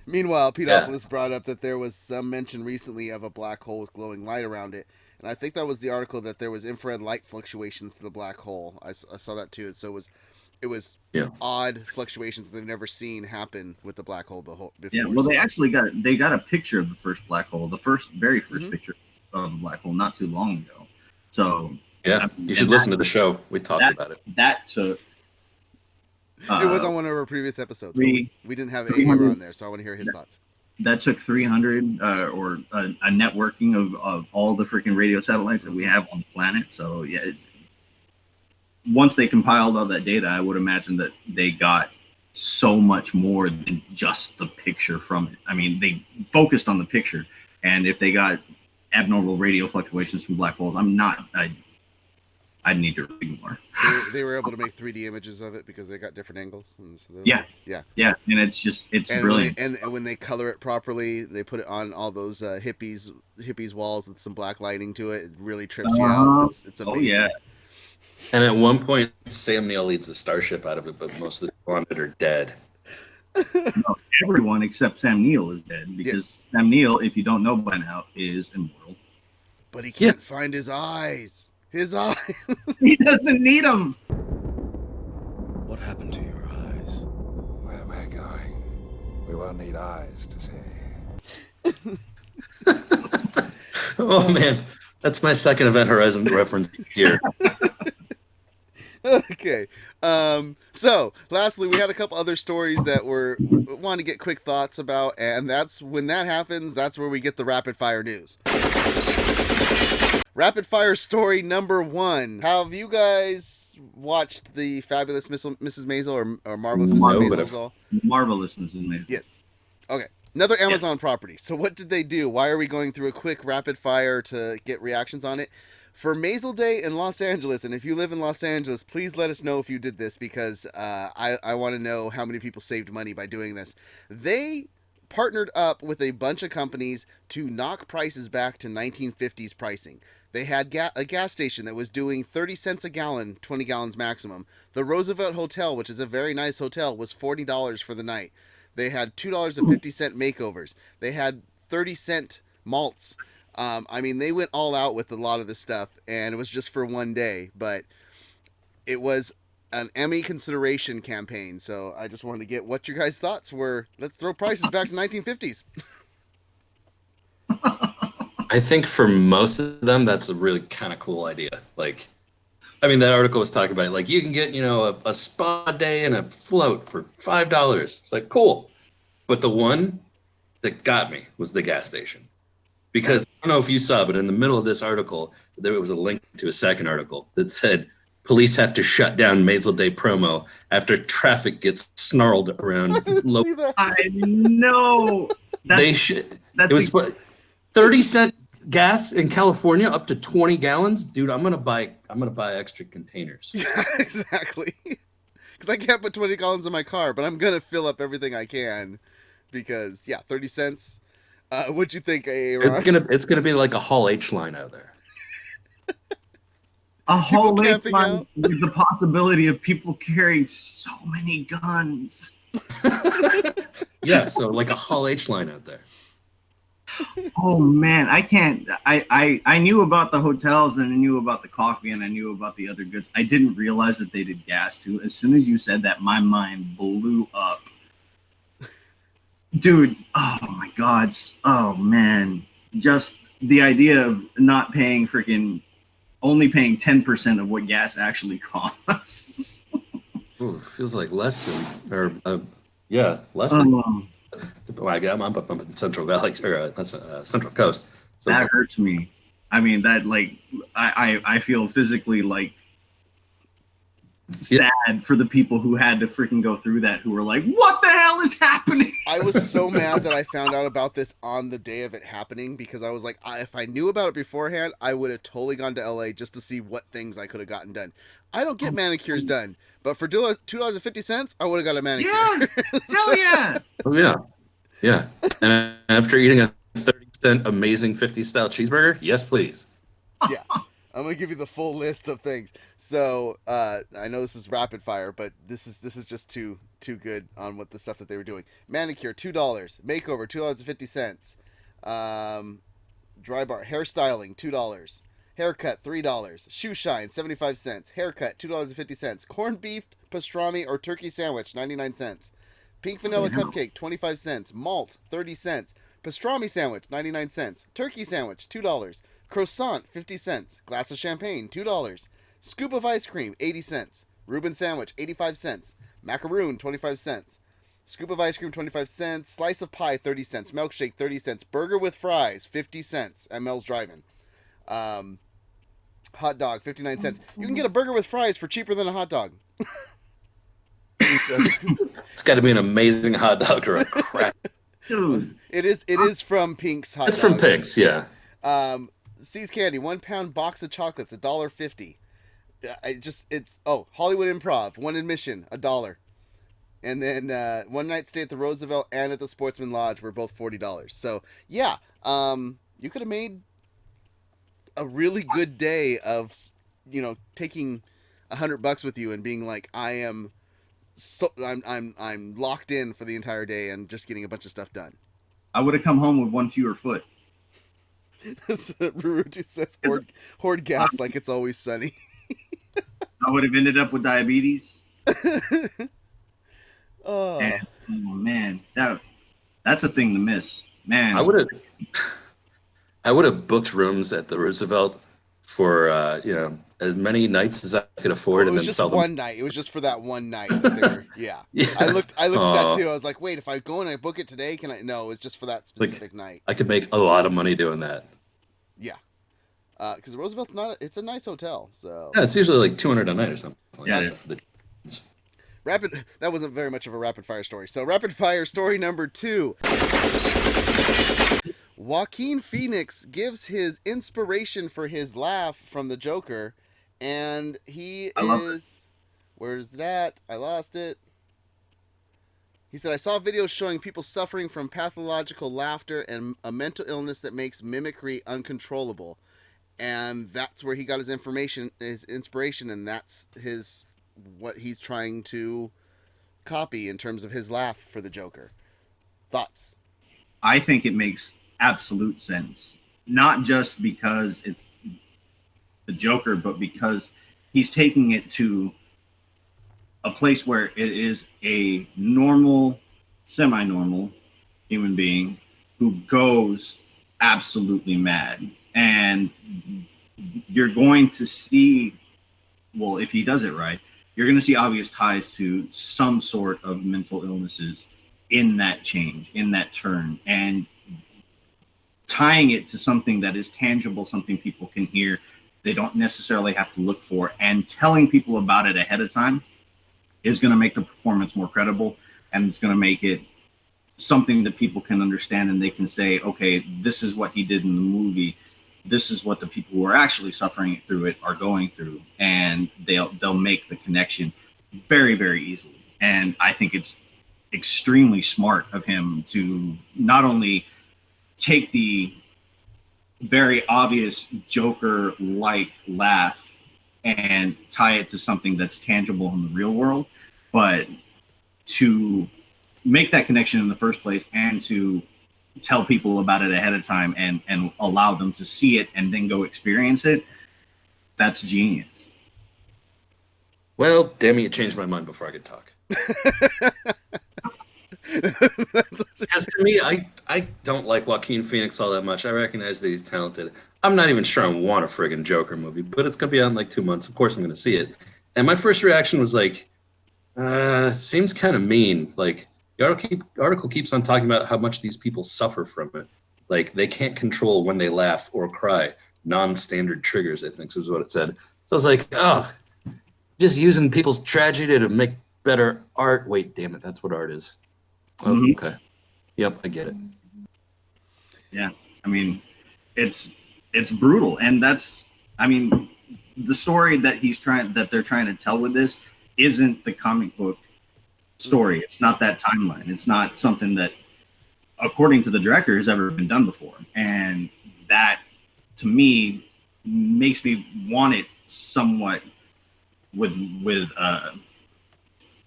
Meanwhile, Pedopoulos brought up that there was some mention recently of a black hole with glowing light around it. And I think that was the article that there was infrared light fluctuations to the black hole. I saw that too. So it was odd fluctuations that they've never seen happen with the black hole before. Yeah, well, they actually got a picture of the first black hole, the very first picture of the black hole not too long ago. So yeah, you should listen to the show. We talked about it. That took. It was on one of our previous episodes. We didn't have Air on there, so I want to hear his thoughts. That took 300 or a networking of all the freaking radio satellites that we have on the planet. So yeah, once they compiled all that data, I would imagine that they got so much more than just the picture from it. I mean, they focused on the picture, and if they got abnormal radio fluctuations from black holes, I'd need to read more. They were able to make 3D images of it because they got different angles. And so yeah, and it's brilliant. And when they color it properly, they put it on all those hippies walls with some black lighting to it. It really trips you out. It's amazing. Oh yeah. And at one point, Sam Neill leads the starship out of it, but most of the people on it are dead. No, everyone except Sam Neill is dead, because Sam Neill, if you don't know by now, is immortal. But he can't find his eyes. His eyes. He doesn't need them. What happened to your eyes? Where we're going, we won't need eyes to see. Oh man, that's my second Event Horizon reference here. Okay. So lastly, we had a couple other stories that wanted to get quick thoughts about, and that's when that happens. That's where we get the rapid fire news. Rapid fire story number 1. Have you guys watched the Fabulous Mrs. Maisel or Marvelous Mrs. Maisel? Marvelous Mrs. Maisel. Yes. Okay. Another Amazon property. So what did they do? Why are we going through a quick rapid fire to get reactions on it? For Maisel Day in Los Angeles, and if you live in Los Angeles, please let us know if you did this, because I want to know how many people saved money by doing this. They partnered up with a bunch of companies to knock prices back to 1950s pricing. They had a gas station that was doing 30 cents a gallon, 20 gallons maximum. The Roosevelt Hotel, which is a very nice hotel, was $40 for the night. They had $2.50 makeovers. They had 30-cent malts. I mean, they went all out with a lot of this stuff, and it was just for one day, but it was an Emmy consideration campaign. So I just wanted to get what your guys' thoughts were. Let's throw prices back to 1950s. I think for most of them, that's a really kind of cool idea. Like, I mean, that article was talking about, like, you can get, a spa day and a float for $5. It's like, cool. But the one that got me was the gas station. Because I don't know if you saw, but in the middle of this article, there was a link to a second article that said, police have to shut down Maisel Day promo after traffic gets snarled around. I know. It was 30-cent gas in California up to 20 gallons. Dude, I'm gonna buy extra containers. Yeah, exactly. Because I can't put 20 gallons in my car, but I'm gonna fill up everything I can. Because 30 cents. What'd you think, Aaron? It's gonna be like a Hall H line out there. A Hall H line with the possibility of people carrying so many guns. Yeah, so like a Hall H line out there. Oh man, I can't. I knew about the hotels, and I knew about the coffee, and I knew about the other goods. I didn't realize that they did gas too. As soon as you said that, my mind blew up. Dude, oh my God. Oh man. Just the idea of not paying only paying 10% of what gas actually costs. Ooh, feels like less than, less than. I'm up in Central Valley, or Central Coast. So that hurts me. I mean, that I feel physically sad for the people who had to freaking go through that, who were like, what the hell is happening? I was so mad that I found out about this on the day of it happening, because I was like, if I knew about it beforehand, I would have totally gone to LA just to see what things I could have gotten done. I don't get manicures done, but for $2.50, I would have got a manicure. Yeah, hell yeah. Oh yeah, yeah. And after eating a 30-cent amazing 50 style cheeseburger, yes please. Yeah. I'm gonna give you the full list of things. So I know this is rapid fire, but this is just too good on what the stuff that they were doing. Manicure $2, makeover $2.50, dry bar hairstyling $2, haircut $3, shoe shine 75 cents, haircut $2.50, corned beef pastrami or turkey sandwich 99 cents, pink vanilla cupcake 25 cents, malt 30 cents, pastrami sandwich 99 cents, turkey sandwich $2. Croissant, 50 cents. Glass of champagne, $2. Scoop of ice cream, 80 cents. Reuben sandwich, 85 cents. Macaroon, 25 cents. Scoop of ice cream, 25 cents. Slice of pie, 30 cents. Milkshake, 30 cents. Burger with fries, 50 cents. ML's Drive-In. Hot dog, 59 cents. You can get a burger with fries for cheaper than a hot dog. It's got to be an amazing hot dog or a crap. Dude. It is from Pink's Hot Dogs. It's from Pink's, yeah. See's Candy, 1 pound box of chocolates, $1.50. Hollywood Improv, 1 admission, $1. And then 1 night stay at the Roosevelt and at the Sportsman Lodge were both $40. So yeah, you could have made a really good day of, taking $100 with you and being like, I'm locked in for the entire day and just getting a bunch of stuff done. I would have come home with 1 fewer foot. Rurutu says hoard gas like it's always sunny. I would have ended up with diabetes. Oh man, that's a thing to miss, man. I would have booked rooms at the Roosevelt for as many nights as I could afford, and then just sell them. one night. It was just for that one night. Yeah. I looked at that too. I was like, wait, if I go and I book it today, can I? No, it's just for that specific night. I could make a lot of money doing that. Yeah, because Roosevelt's it's a nice hotel. So yeah, it's usually like $200 a night or something. Yeah. For the That wasn't very much of a rapid fire story. So rapid fire story number 2. Joaquin Phoenix gives his inspiration for his laugh from the Joker, and he is... Where's that? I lost it. He said, I saw videos showing people suffering from pathological laughter and a mental illness that makes mimicry uncontrollable. And that's where he got his inspiration, and that's what he's trying to copy in terms of his laugh for the Joker. Thoughts? I think it makes absolute sense. Not just because it's the Joker, but because he's taking it to a place where it is a normal, semi-normal human being who goes absolutely mad. And you're going to see, well, if he does it right, you're going to see obvious ties to some sort of mental illnesses in that change, in that turn, and tying it to something that is tangible, something people can hear, they don't necessarily have to look for, and telling people about it ahead of time is going to make the performance more credible, and it's going to make it something that people can understand, and they can say, okay, this is what he did in the movie. This is what the people who are actually suffering through it are going through, and they'll make the connection very, very easily. And I think it's extremely smart of him to not only take the very obvious Joker-like laugh and tie it to something that's tangible in the real world, but to make that connection in the first place and to tell people about it ahead of time and allow them to see it and then go experience it, that's genius. Well, damn it, you changed my mind before I could talk. Because to me, I don't like Joaquin Phoenix all that much. I recognize that he's talented. I'm not even sure I want a friggin' Joker movie, but it's going to be out in like 2 months. Of course I'm going to see it. And my first reaction was like, seems kind of mean. Like, the article keeps on talking about how much these people suffer from it. Like, they can't control when they laugh or cry. Non-standard triggers, I think is what it said. So I was like, oh, just using people's tragedy to make better art. Wait, damn it, that's what art is. Oh, okay. Yep, I get it. Yeah, I mean, it's brutal, and that's, I mean, the story that they're trying to tell with this isn't the comic book story. It's not that timeline. It's not something that, according to the director, has ever been done before, and that, to me, makes me want it somewhat with a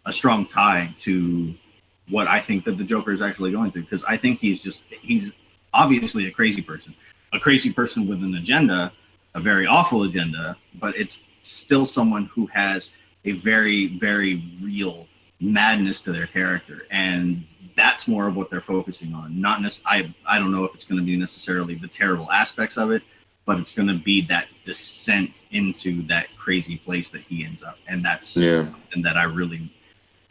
strong tie to what I think that the Joker is actually going through, because I think he's obviously a crazy person with an agenda, a very awful agenda, but it's still someone who has a very, very real madness to their character, and that's more of what they're focusing on. Not necessarily, I don't know if it's going to be necessarily the terrible aspects of it, but it's going to be that descent into that crazy place that he ends up, and that's something that I really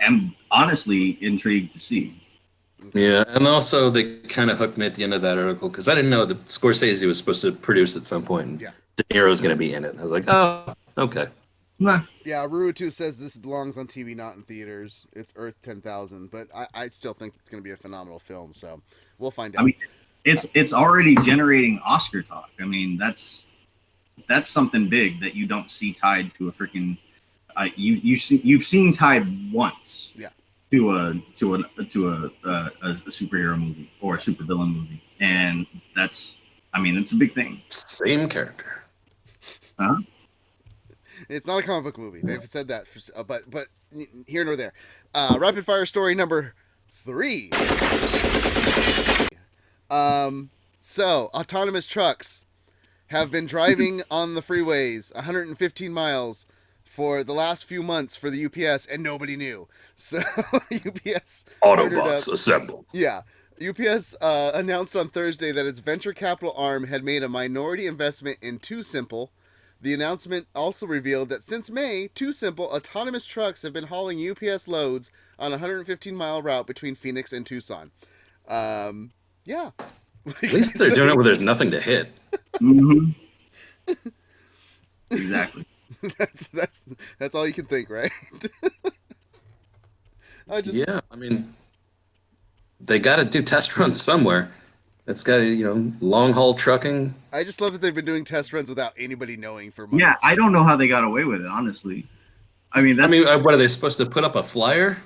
am honestly intrigued to see. Yeah, and also they kind of hooked me at the end of that article because I didn't know that Scorsese was supposed to produce at some point. And De Niro's going to be in it. I was like, oh, okay. Yeah, Rurutu says this belongs on TV, not in theaters. It's Earth 10,000, but I still think it's going to be a phenomenal film, so we'll find out. I mean, it's already generating Oscar talk. I mean, that's something big that you don't see tied to a freaking you've seen tied once to a superhero movie or a supervillain movie, and that's, I mean, it's a big thing. Same character. Huh? It's not a comic book movie. They've said that, but here nor there. Rapid fire story number 3. So autonomous trucks have been driving on the freeways 115 miles for the last few months for the UPS, and nobody knew. So UPS Autobots assemble. Yeah. UPS announced on Thursday that its venture capital arm had made a minority investment in Too Simple. The announcement also revealed that since May, Too Simple autonomous trucks have been hauling UPS loads on a 115-mile route between Phoenix and Tucson. Yeah. At least they're doing it where there's nothing to hit. Mm-hmm. Exactly. That's all you can think, right? Yeah, I mean, they got to do test runs somewhere. It's got to, long haul trucking. I just love that they've been doing test runs without anybody knowing for months. Yeah, I don't know how they got away with it, honestly. I mean, what are they supposed to put up a flyer?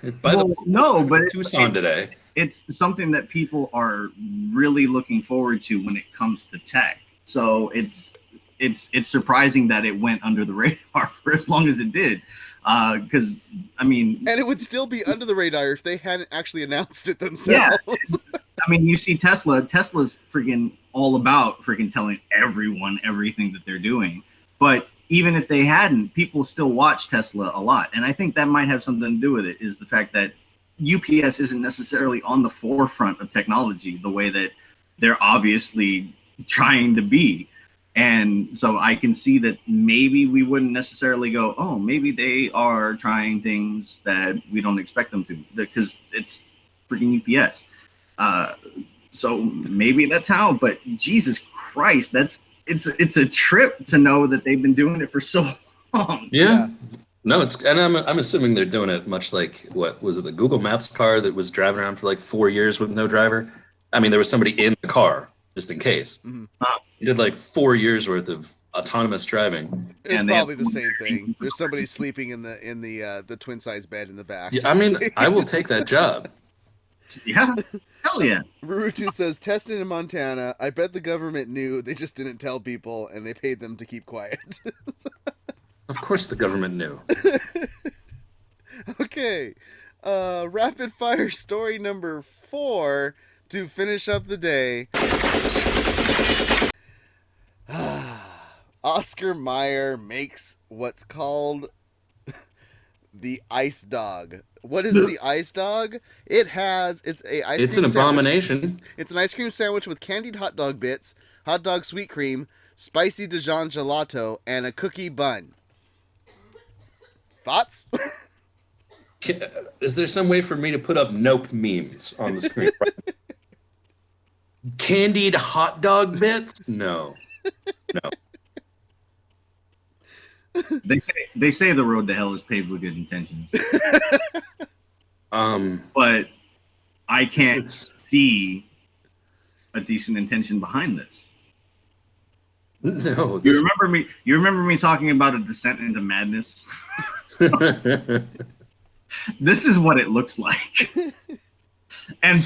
No, but it's Tucson today. It's something that people are really looking forward to when it comes to tech. So it's surprising that it went under the radar for as long as it did. Because I mean, and it would still be under the radar if they hadn't actually announced it themselves. Yeah, I mean, you see Tesla's freaking all about freaking telling everyone everything that they're doing. But even if they hadn't, people still watch Tesla a lot. And I think that might have something to do with it, is the fact that UPS isn't necessarily on the forefront of technology the way that they're obviously trying to be. And so I can see that maybe we wouldn't necessarily go, oh, maybe they are trying things that we don't expect them to, because it's freaking UPS. So maybe that's how, but Jesus Christ, it's a trip to know that they've been doing it for so long. Yeah. No, and I'm assuming they're doing it much like, what was it, the Google Maps car that was driving around for like 4 years with no driver? I mean, there was somebody in the car just in case. Mm-hmm. He did like 4 years worth of autonomous driving. It's probably the same thing. There's somebody sleeping in the twin size bed in the back. Yeah, I mean, I will take that job. Yeah, hell yeah. Rurutu says, tested in Montana. I bet the government knew. They just didn't tell people, and they paid them to keep quiet. Of course the government knew. Okay. Rapid fire story number 4 to finish up the day. Oscar Mayer makes what's called the ice dog. What is the ice dog? It's an abomination. Sandwich. It's an ice cream sandwich with candied hot dog bits, hot dog sweet cream, spicy Dijon gelato, and a cookie bun. Thoughts? Is there some way for me to put up nope memes on the screen? Candied hot dog bits? No. They say the road to hell is paved with good intentions. But I can't see a decent intention behind this. No. You remember me talking about a descent into madness? This is what it looks like. And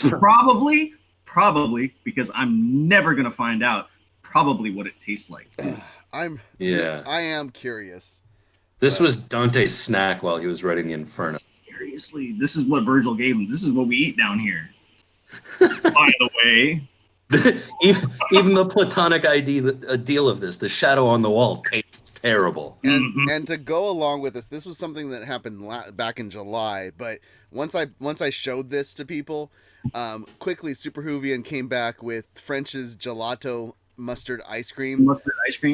probably because I'm never going to find out, probably what it tastes like. I am curious. This was Dante's snack while he was writing the Inferno. Seriously, this is what Virgil gave him. This is what we eat down here. By the way. even the platonic deal of this, the shadow on the wall, tastes terrible. And to go along with this was something that happened back in July. But once I showed this to people, quickly Super Hoovian came back with French's gelato mustard ice cream.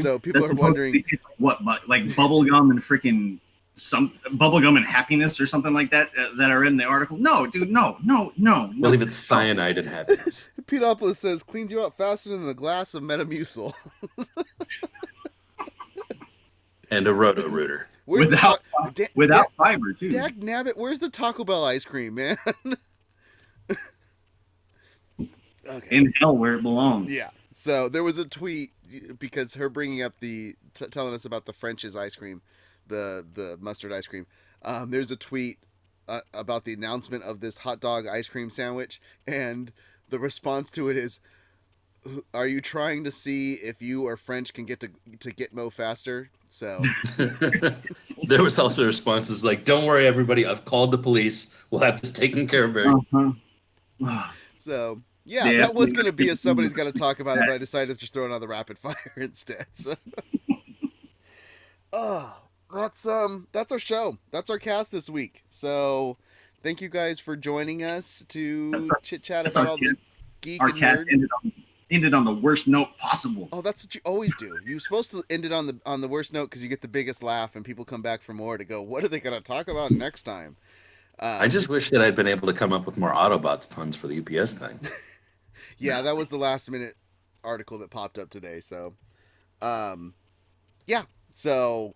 So people are wondering what, like bubblegum and freaking bubblegum and happiness or something like that that are in the article. No, dude, no. I believe it's cyanide and happiness. Peteopolis says cleans you out faster than a glass of Metamucil. And a Roto-Rooter. Without fiber, too. Dag nabbit, where's the Taco Bell ice cream, man? Okay. In hell where it belongs. Yeah. So there was a tweet because her bringing up telling us about the French's ice cream, the mustard ice cream. There's a tweet about the announcement of this hot dog ice cream sandwich, and the response to it is, "Are you trying to see if you or French can get to Gitmo faster?" So there was also responses like, "Don't worry, everybody. I've called the police. We'll have this taken care of very." So. Yeah, that was going to be somebody's got to talk about it, but I decided to just throw it on the rapid fire instead. So. That's our show. That's our cast this week. So, thank you guys for joining us to chit chat about all the geek and nerd. Ended on the worst note possible. Oh, that's what you always do. You're supposed to end it on the worst note because you get the biggest laugh and people come back for more to go, what are they going to talk about next time? I just wish that I'd been able to come up with more Autobots puns for the UPS thing. Yeah, that was the last minute article that popped up today. So, yeah. So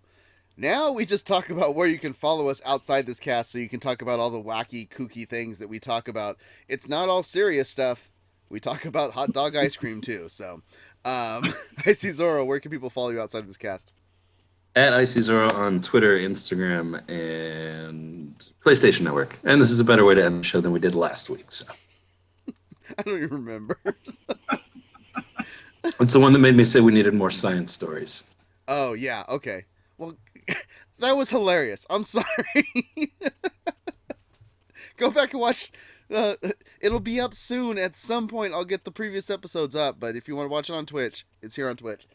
Now we just talk about where you can follow us outside this cast so you can talk about all the wacky, kooky things that we talk about. It's not all serious stuff. We talk about hot dog ice cream too. So, Icy Zoro, where can people follow you outside of this cast? At IcyZoro on Twitter, Instagram, and PlayStation Network. And this is a better way to end the show than we did last week. So I don't even remember. it's the one that made me say we needed more science stories. Oh, yeah. Okay. Well, that was hilarious. I'm sorry. Go back and watch. It'll be up soon. At some point, I'll get the previous episodes up. But if you want to watch it on Twitch, it's here on Twitch.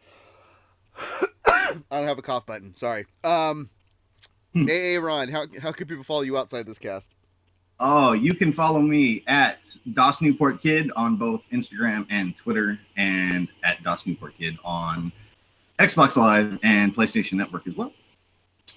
I don't have a cough button. Sorry. Hey, Ron, how can people follow you outside this cast? Oh, you can follow me at DOS Newport Kid on both Instagram and Twitter, and at DOS Newport Kid on Xbox Live and PlayStation Network as well.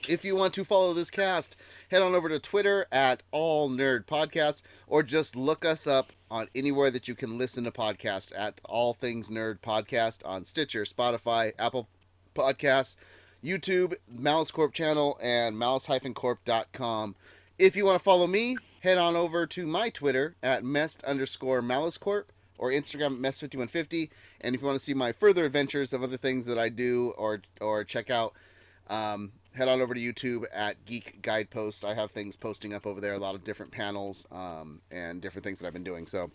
If you want to follow this cast, head on over to Twitter at All Nerd Podcast, or just look us up on anywhere that you can listen to podcasts at All Things Nerd Podcast on Stitcher, Spotify, Apple Podcasts, YouTube, Malice Corp channel, and malice-corp.com. If you want to follow me, head on over to my Twitter at mest_Malice Corp or Instagram at mest5150. And if you want to see my further adventures of other things that I do or check out, head on over to YouTube at Geek Guidepost. I have things posting up over there, a lot of different panels and different things that I've been doing. So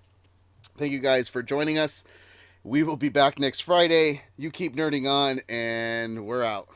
thank you guys for joining us. We will be back next Friday. You keep nerding on, and we're out.